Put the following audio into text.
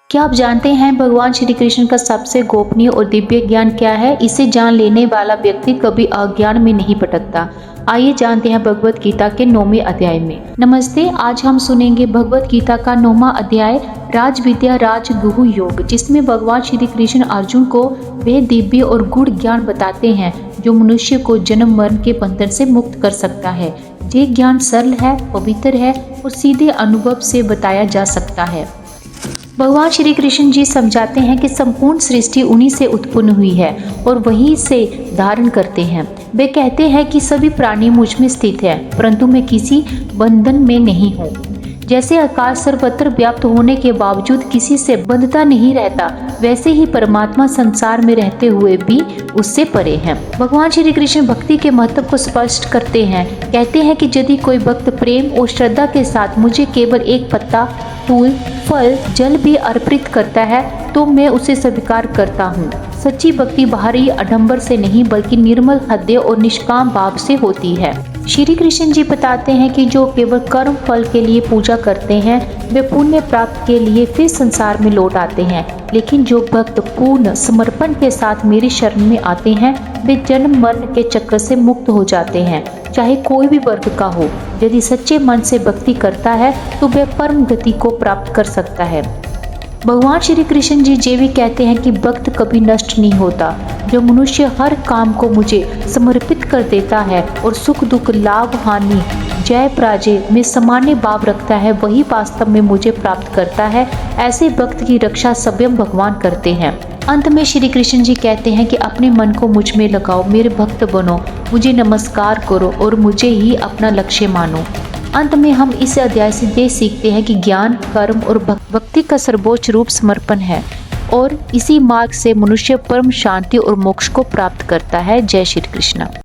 क्या आप जानते हैं भगवान श्री कृष्ण का सबसे गोपनीय और दिव्य ज्ञान क्या है? इसे जान लेने वाला व्यक्ति कभी अज्ञान में नहीं भटकता। आइए जानते हैं भगवत गीता के 9वें अध्याय में। नमस्ते, आज हम सुनेंगे भगवत गीता का 9वां अध्याय राजविद्या राजगुह योग, जिसमें भगवान श्री कृष्ण अर्जुन को वे दिव्य और गूढ़ ज्ञान बताते हैं जो मनुष्य को जन्म मरण के बंधन से मुक्त कर सकता है। ये ज्ञान सरल है, पवित्र है और सीधे अनुभव से बताया जा सकता है। भगवान श्री कृष्ण जी समझाते हैं कि संपूर्ण सृष्टि उन्हीं से उत्पन्न हुई है और वहीं से धारण करते हैं। वे कहते हैं कि सभी प्राणी मुझ में स्थित है, परंतु मैं किसी बंधन में नहीं हूँ। जैसे आकाश सर्वत्र व्याप्त होने के बावजूद किसी से बंधता नहीं रहता, वैसे ही परमात्मा संसार में रहते हुए भी उससे परे हैं। भगवान श्री कृष्ण भक्ति के महत्व को स्पष्ट करते हैं। कहते हैं कि यदि कोई भक्त प्रेम और श्रद्धा के साथ मुझे केवल एक पत्ता, फूल, फल, जल भी अर्पित करता है तो मैं उसे स्वीकार करता हूँ। सच्ची भक्ति बाहरी आडंबर से नहीं बल्कि निर्मल हृदय और निष्काम भाव से होती है। श्री कृष्ण जी बताते हैं कि जो केवल कर्म फल के लिए पूजा करते हैं वे पुण्य प्राप्त के लिए फिर संसार में लौट आते हैं, लेकिन जो भक्त पूर्ण समर्पण के साथ मेरी शरण में आते हैं वे जन्म मरण के चक्र से मुक्त हो जाते हैं, चाहे कोई भी वर्ग का हो। यदि सच्चे मन से भक्ति करता है तो वह परम गति को प्राप्त कर सकता है। भगवान श्री कृष्ण जी ये भी कहते हैं कि भक्त कभी नष्ट नहीं होता। जो मनुष्य हर काम को मुझे समर्पित कर देता है और सुख दुख लाभ हानि जय पराजय में सामान्य भाव रखता है, वही वास्तव में मुझे प्राप्त करता है। ऐसे भक्त की रक्षा स्वयं भगवान करते हैं। अंत में श्री कृष्ण जी कहते हैं कि अपने मन को मुझ में लगाओ, मेरे भक्त बनो, मुझे नमस्कार करो और मुझे ही अपना लक्ष्य मानो। अंत में हम इस अध्याय से ये सीखते हैं कि ज्ञान, कर्म और भक्ति का सर्वोच्च रूप समर्पण है और इसी मार्ग से मनुष्य परम शांति और मोक्ष को प्राप्त करता है। जय श्री कृष्ण।